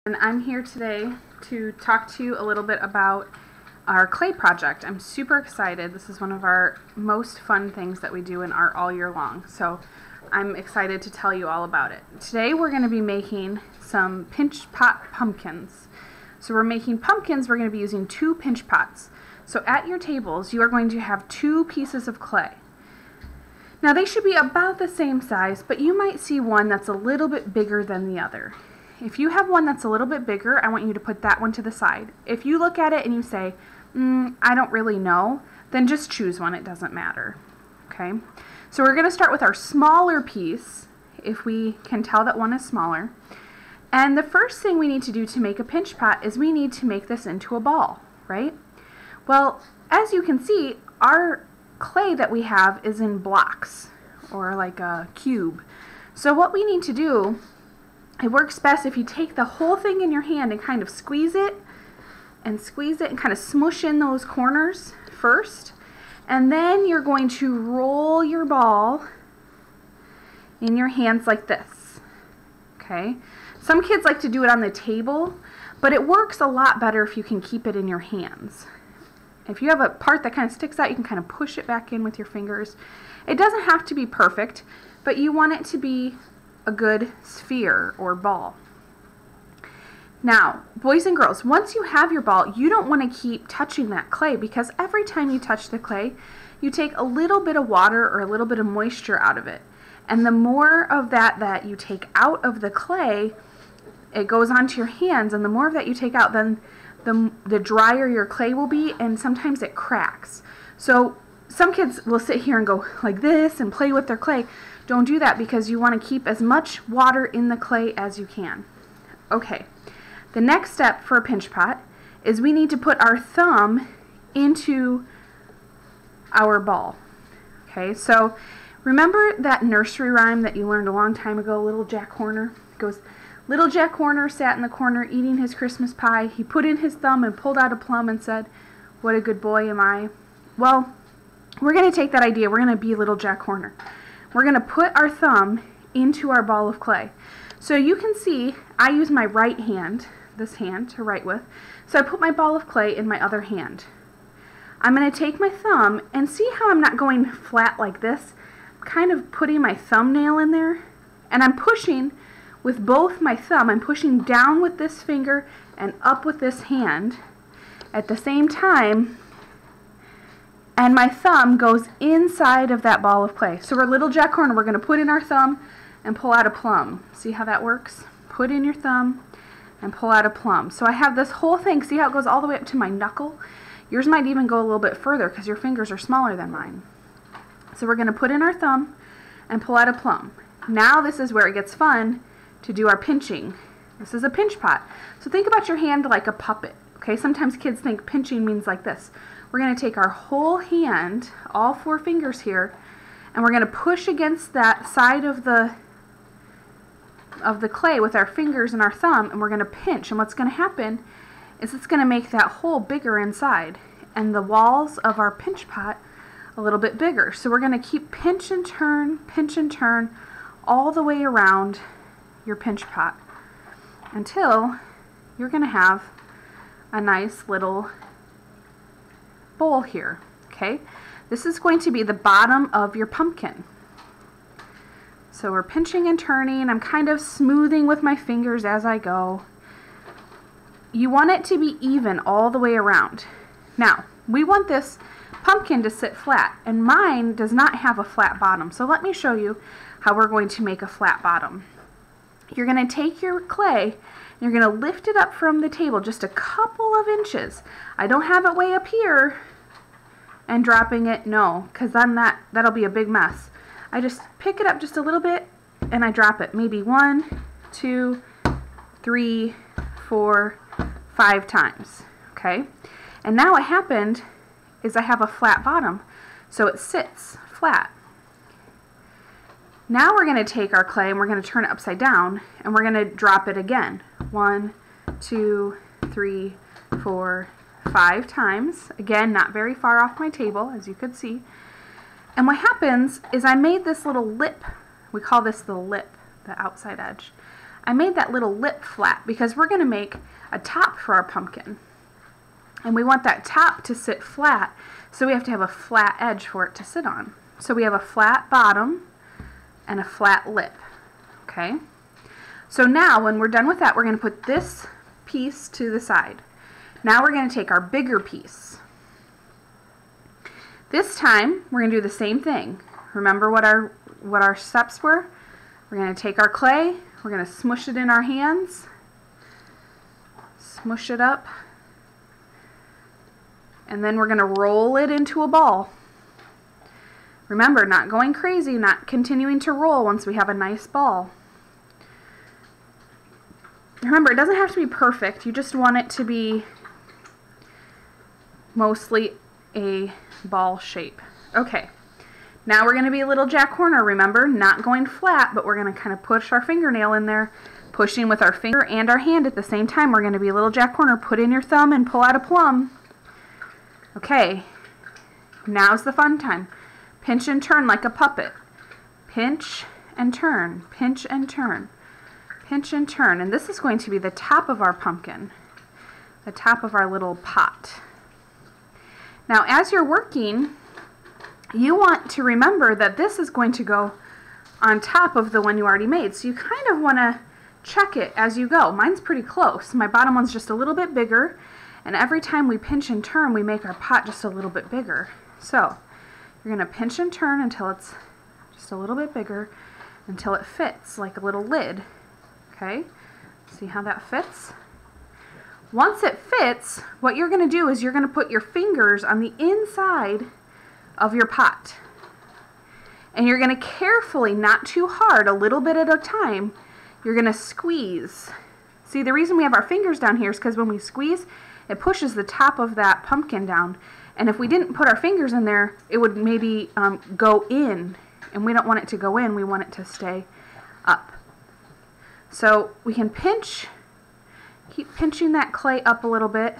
And I'm here today to talk to you a little bit about our clay project. I'm super excited. This is one of our most fun things that we do in art all year long. So I'm excited to tell you all about it. Today we're going to be making some pinch pot pumpkins. So we're making pumpkins. We're going to be using 2 pinch pots. So at your tables you are going to have 2 pieces of clay. Now they should be about the same size, but you might see one that's a little bit bigger than the other. If you have one that's a little bit bigger, I want you to put that one to the side. If you look at it and you say, I don't really know, then just choose one. It doesn't matter. Okay? So we're going to start with our smaller piece, if we can tell that one is smaller. And the first thing we need to do to make a pinch pot is we need to make this into a ball, right? Well, as you can see, our clay that we have is in blocks, or like a cube. So what we need to do, it works best if you take the whole thing in your hand and kind of squeeze it and kind of smush in those corners first, and then you're going to roll your ball in your hands like this. Okay? Some kids like to do it on the table, but it works a lot better if you can keep it in your hands. If you have a part that kind of sticks out, you can kind of push it back in with your fingers. It doesn't have to be perfect, but you want it to be a good sphere or ball. Now, boys and girls, once you have your ball, you don't want to keep touching that clay, because every time you touch the clay, you take a little bit of water or a little bit of moisture out of it. And the more of that you take out of the clay, it goes onto your hands, and the more of that you take out, then the drier your clay will be, and sometimes it cracks. So some kids will sit here and go like this and play with their clay. Don't do that, because you want to keep as much water in the clay as you can. Okay, the next step for a pinch pot is we need to put our thumb into our ball. Okay, so remember that nursery rhyme that you learned a long time ago, Little Jack Horner? It goes, Little Jack Horner sat in the corner eating his Christmas pie. He put in his thumb and pulled out a plum and said, "What a good boy am I." Well, we're going to take that idea. We're going to be Little Jack Horner. We're going to put our thumb into our ball of clay. So you can see I use my right hand, this hand, to write with. So I put my ball of clay in my other hand. I'm going to take my thumb, and see how I'm not going flat like this? I'm kind of putting my thumbnail in there, and I'm pushing with both my thumb. I'm pushing down with this finger and up with this hand at the same time, and my thumb goes inside of that ball of clay. So we're Little Jack Horner. We're going to put in our thumb and pull out a plum. See how that works? Put in your thumb and pull out a plum. So I have this whole thing. See how it goes all the way up to my knuckle? Yours might even go a little bit further because your fingers are smaller than mine. So we're going to put in our thumb and pull out a plum. Now this is where it gets fun to do our pinching. This is a pinch pot. So think about your hand like a puppet. Okay, sometimes kids think pinching means like this. We're going to take our whole hand, all 4 fingers here, and we're going to push against that side of the clay with our fingers and our thumb, and we're going to pinch. And what's going to happen is it's going to make that hole bigger inside, and the walls of our pinch pot a little bit bigger. So we're going to keep pinch and turn all the way around your pinch pot until you're going to have a nice little bowl here. Okay, this is going to be the bottom of your pumpkin. So we're pinching and turning. I'm kind of smoothing with my fingers as I go. You want it to be even all the way around. Now, we want this pumpkin to sit flat, and mine does not have a flat bottom. So let me show you how we're going to make a flat bottom. You're going to take your clay and you're going to lift it up from the table just a couple of inches. I don't have it way up here and dropping it, no, because that'll be a big mess. I just pick it up just a little bit and I drop it maybe 1, 2, 3, 4, 5 times. Okay, and now what happened is I have a flat bottom, so it sits flat. Now we're going to take our clay and we're going to turn it upside down, and we're going to drop it again 1, 2, 3, 4, 5 times. Again, not very far off my table, as you could see. And what happens is I made this little lip. We call this the lip, the outside edge. I made that little lip flat because we're going to make a top for our pumpkin. And we want that top to sit flat, so we have to have a flat edge for it to sit on. So we have a flat bottom and a flat lip. Okay? So now when we're done with that, we're going to put this piece to the side. Now we're going to take our bigger piece. This time we're going to do the same thing. Remember what our steps were? We're going to take our clay, we're going to smush it in our hands, smush it up, and then we're going to roll it into a ball. Remember, not going crazy, not continuing to roll once we have a nice ball. Remember, it doesn't have to be perfect. You just want it to be mostly a ball shape. Okay, now we're going to be a little Jack Horner, remember, not going flat, but we're going to kind of push our fingernail in there, pushing with our finger and our hand at the same time. We're going to be a little Jack Horner. Put in your thumb and pull out a plum. Okay, now's the fun time. Pinch and turn like a puppet. Pinch and turn, pinch and turn, pinch and turn. And this is going to be the top of our pumpkin, the top of our little pot. Now, as you're working, you want to remember that this is going to go on top of the one you already made. So you kind of want to check it as you go. Mine's pretty close. My bottom one's just a little bit bigger. And every time we pinch and turn, we make our pot just a little bit bigger. So you're going to pinch and turn until it's just a little bit bigger, until it fits like a little lid. Okay? See how that fits? Once it fits, what you're going to do is you're going to put your fingers on the inside of your pot. And you're going to carefully, not too hard, a little bit at a time, you're going to squeeze. See, the reason we have our fingers down here is because when we squeeze, it pushes the top of that pumpkin down. And if we didn't put our fingers in there, it would maybe go in. And we don't want it to go in, we want it to stay up. So we can pinch. Keep pinching that clay up a little bit,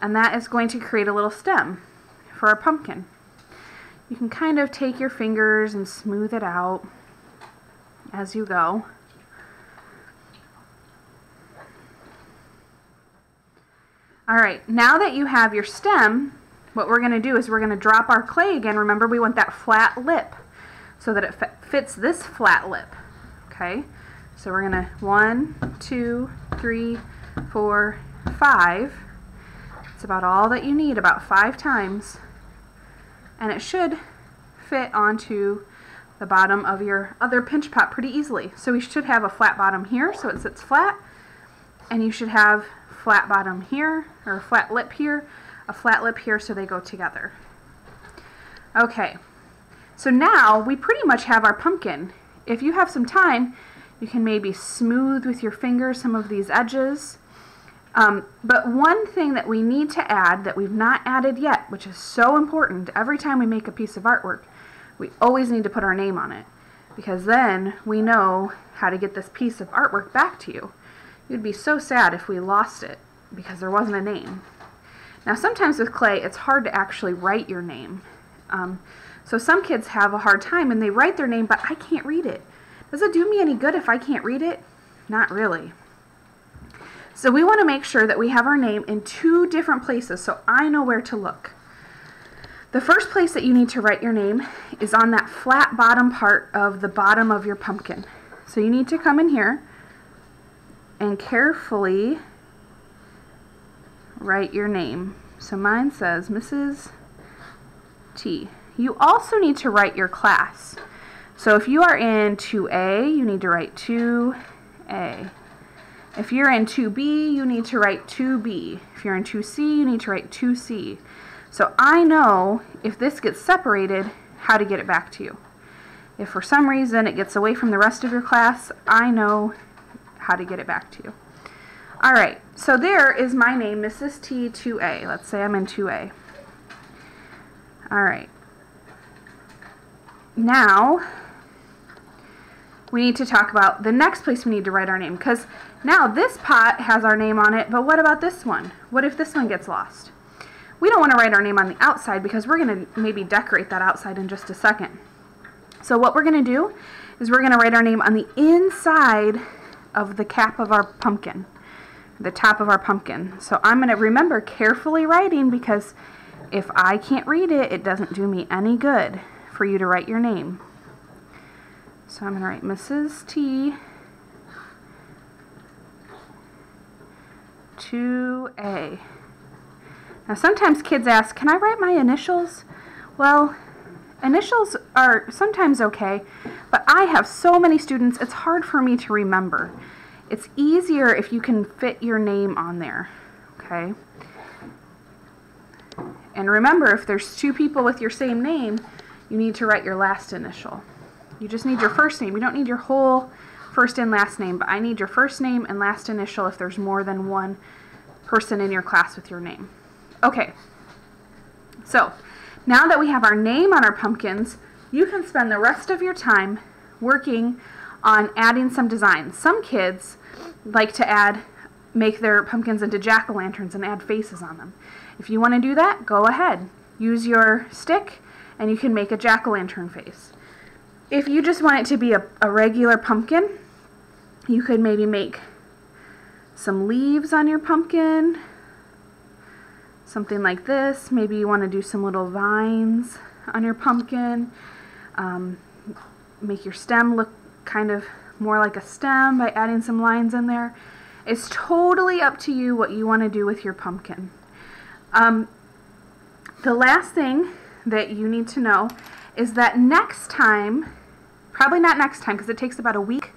and that is going to create a little stem for our pumpkin. You can kind of take your fingers and smooth it out as you go. Alright, now that you have your stem, what we're going to do is we're going to drop our clay again. Remember, we want that flat lip so that it fits this flat lip. Okay? So we're going to 1, 2, 3, 4, 5. It's about all that you need, about 5 times. And it should fit onto the bottom of your other pinch pot pretty easily. So we should have a flat bottom here so it sits flat. And you should have flat bottom here, or a flat lip here, a flat lip here, so they go together. Okay, so now we pretty much have our pumpkin. If you have some time, you can maybe smooth with your fingers some of these edges. But one thing that we need to add that we've not added yet, which is so important, every time we make a piece of artwork, we always need to put our name on it, because then we know how to get this piece of artwork back to you. You'd be so sad if we lost it because there wasn't a name. Now sometimes with clay it's hard to actually write your name. So some kids have a hard time and they write their name, but I can't read it. Does it do me any good if I can't read it? Not really. So we want to make sure that we have our name in 2 different places so I know where to look. The first place that you need to write your name is on that flat bottom part of the bottom of your pumpkin. So you need to come in here and carefully write your name. So mine says Mrs. T. You also need to write your class. So if you are in 2A, you need to write 2A. If you're in 2B, you need to write 2B. If you're in 2C, you need to write 2C. So I know if this gets separated, how to get it back to you. If for some reason it gets away from the rest of your class, I know how to get it back to you. Alright, so there is my name, Mrs. T, 2A. Let's say I'm in 2A. Alright. Now, we need to talk about the next place we need to write our name, because now this pot has our name on it, but what about this one? What if this one gets lost? We don't want to write our name on the outside because we're going to maybe decorate that outside in just a second. So what we're going to do is we're going to write our name on the inside of the cap of our pumpkin, the top of our pumpkin. So I'm going to remember carefully writing, because if I can't read it, it doesn't do me any good for you to write your name. So I'm going to write Mrs. T. 2A. Now sometimes kids ask, can I write my initials? Well, initials are sometimes okay, but I have so many students, it's hard for me to remember. It's easier if you can fit your name on there, okay? And remember, if there's two people with your same name, you need to write your last initial. You just need your first name. You don't need your whole first and last name, but I need your first name and last initial if there's more than one person in your class with your name. Okay, so now that we have our name on our pumpkins, you can spend the rest of your time working on adding some designs. Some kids like to make their pumpkins into jack-o'-lanterns and add faces on them. If you want to do that, go ahead. Use your stick and you can make a jack-o'-lantern face. If you just want it to be a regular pumpkin, you could maybe make some leaves on your pumpkin, something like this. Maybe you want to do some little vines on your pumpkin. Make your stem look kind of more like a stem by adding some lines in there. It's totally up to you what you want to do with your pumpkin. The last thing that you need to know is that next time, probably not next time because it takes about a week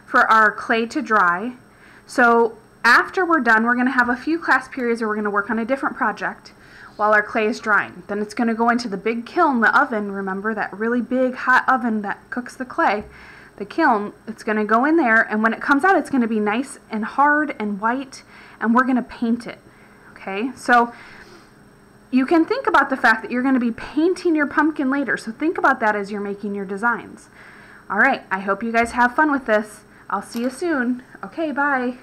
for our clay to dry. So after we're done, we're going to have a few class periods where we're going to work on a different project while our clay is drying. Then it's going to go into the big kiln, the oven, remember that really big hot oven that cooks the clay, the kiln. It's going to go in there, and when it comes out, it's going to be nice and hard and white, and we're going to paint it. Okay, so you can think about the fact that you're going to be painting your pumpkin later, so think about that as you're making your designs. All right, I hope you guys have fun with this. I'll see you soon. Okay, bye.